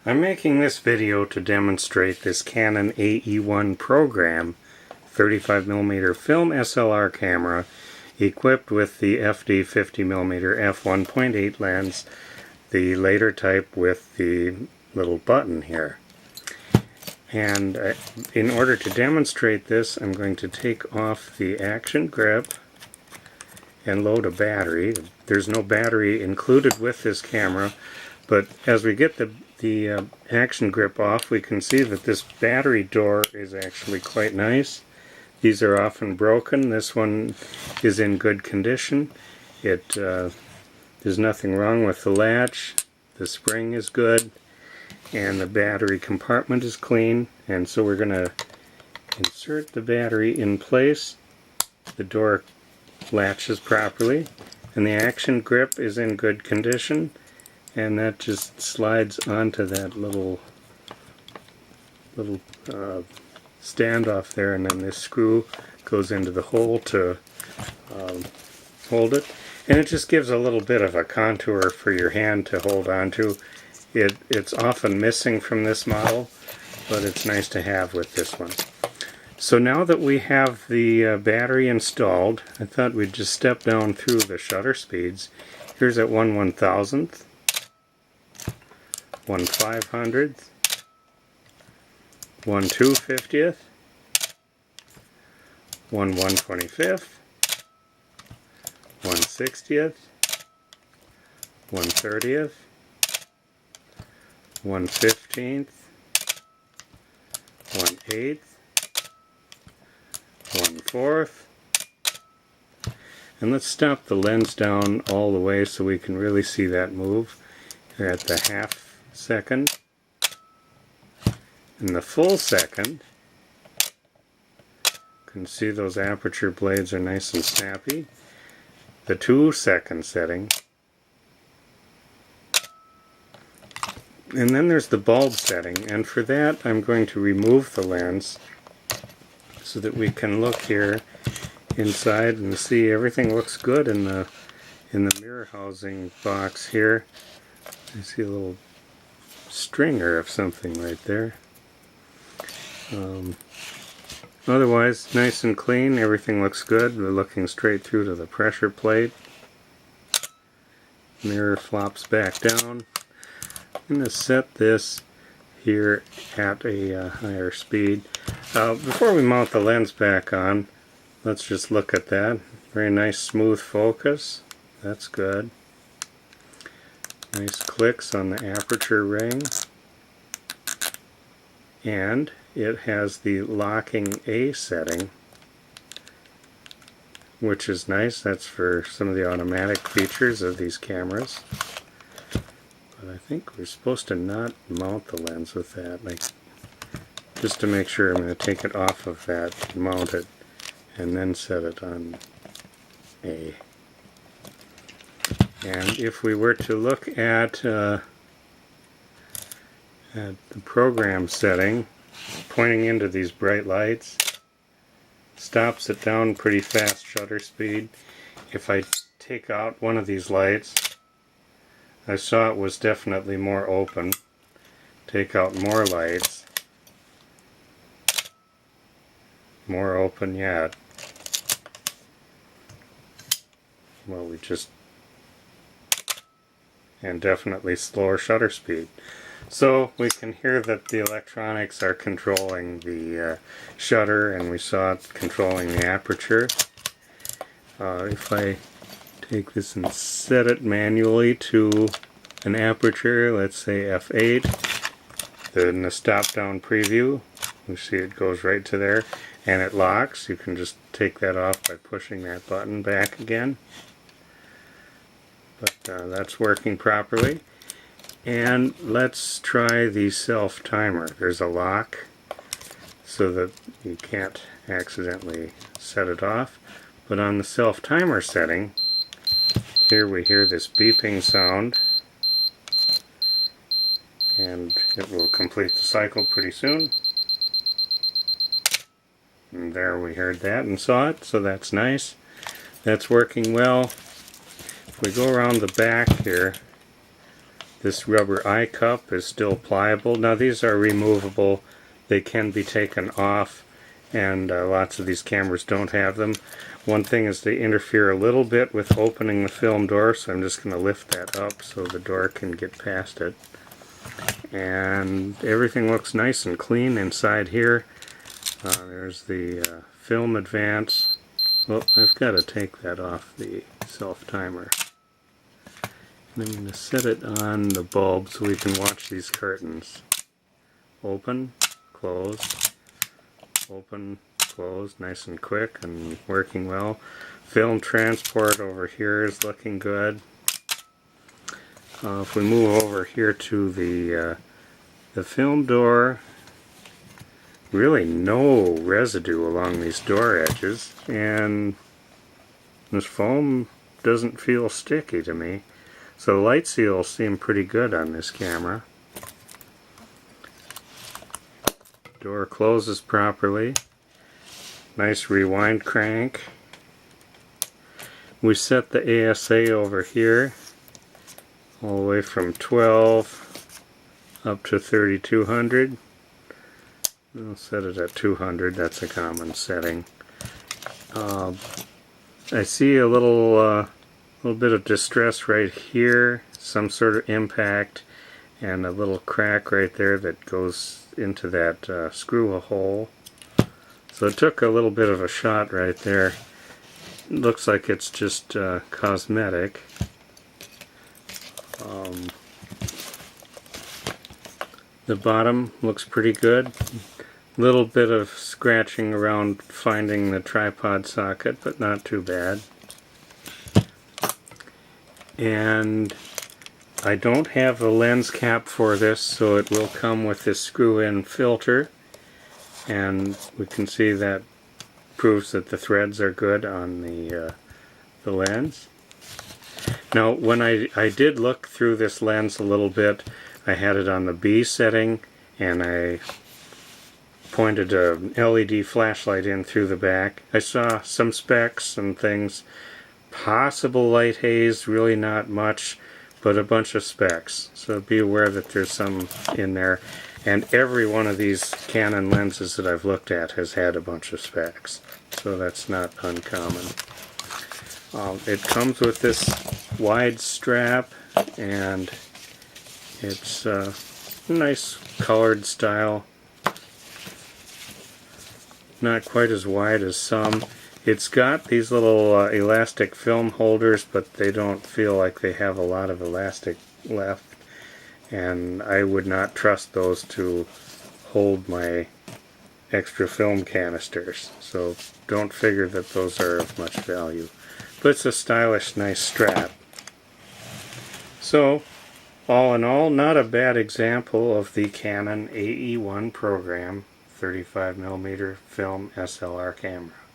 I'm making this video to demonstrate this Canon AE-1 Program 35mm film SLR camera equipped with the FD 50mm f1.8 lens, the later type with the little button here. And in order to demonstrate this, I'm going to take off the action grip and load a battery. There's no battery included with this camera, but as we get the action grip off, we can see that this battery door is actually quite nice. These are often broken. This one is in good condition. There's nothing wrong with the latch. The spring is good, and the battery compartment is clean. And so we're going to insert the battery in place. The door latches properly, and the action grip is in good condition. And that just slides onto that little standoff there, and then this screw goes into the hole to hold it. And it just gives a little bit of a contour for your hand to hold on to. It's often missing from this model, but it's nice to have with this one. So now that we have the battery installed, I thought we'd just step down through the shutter speeds. Here's at 1/1000th. 1/500th, 1/250th, 1/125th, 1/60th, 1/30th, 1/15th, 1/8th, 1/4th, and let's stop the lens down all the way so we can really see that move. We're at the half second, and the full second. You can see those aperture blades are nice and snappy. The 2-second setting, and then there's the bulb setting, and for that I'm going to remove the lens so that we can look here inside and see everything looks good in the mirror housing box here. I see a little stringer of something right there. Otherwise, nice and clean. Everything looks good. We're looking straight through to the pressure plate. Mirror flops back down. I'm going to set this here at a higher speed. Before we mount the lens back on, let's just look at that. Very nice smooth focus. That's good. Nice clicks on the aperture ring, and it has the locking A setting, which is nice. That's for some of the automatic features of these cameras. But I think we're supposed to not mount the lens with that. Just to make sure, I'm going to take it off of that, mount it, and then set it on A. And if we were to look at the program setting, pointing into these bright lights, stops it down pretty fast shutter speed. If I take out one of these lights, I saw it was definitely more open. Take out more lights, more open yet. Well, and definitely slower shutter speed. So we can hear that the electronics are controlling the shutter, and we saw it controlling the aperture. If I take this and set it manually to an aperture, let's say f8, then the stop down preview, you see it goes right to there, and it locks. You can just take that off by pushing that button back again. But that's working properly. And let's try the self timer. There's a lock so that you can't accidentally set it off. But on the self timer setting, here we hear this beeping sound, and it will complete the cycle pretty soon. And there we heard that and saw it, so that's nice. That's working well. If we go around the back here, This rubber eye cup is still pliable. Now these are removable. They can be taken off, and lots of these cameras don't have them. One thing is they interfere a little bit with opening the film door, so I'm just going to lift that up so the door can get past it. And everything looks nice and clean inside here. There's the film advance. Well, I've got to take that off the self-timer. And I'm going to set it on the bulb so we can watch these curtains. Open, close, open, close, nice and quick and working well. Film transport over here is looking good. If we move over here to the film door, really no residue along these door edges, and this foam doesn't feel sticky to me. So light seals seem pretty good on this camera. Door closes properly. Nice rewind crank. We set the ASA over here all the way from 12 up to 3200. I'll set it at 200, that's a common setting. I see a little bit of distress right here, some sort of impact, and a little crack right there that goes into that screw hole. So it took a little bit of a shot right there. It looks like it's just cosmetic. The bottom looks pretty good. Little bit of scratching around finding the tripod socket, but not too bad. And I don't have a lens cap for this, so it will come with this screw-in filter, and we can see that proves that the threads are good on the lens. Now when I did look through this lens a little bit, I had it on the B setting, and I pointed an LED flashlight in through the back. I saw some specks and things, possible light haze, really not much, but a bunch of specks. So be aware that there's some in there. And every one of these Canon lenses that I've looked at has had a bunch of specks. So that's not uncommon. It comes with this wide strap, and it's a nice colored style. Not quite as wide as some. It's got these little elastic film holders, but they don't feel like they have a lot of elastic left, and I would not trust those to hold my extra film canisters, so don't figure that those are of much value. But it's a stylish, nice strap. So all in all, not a bad example of the Canon AE-1 Program 35mm film SLR camera.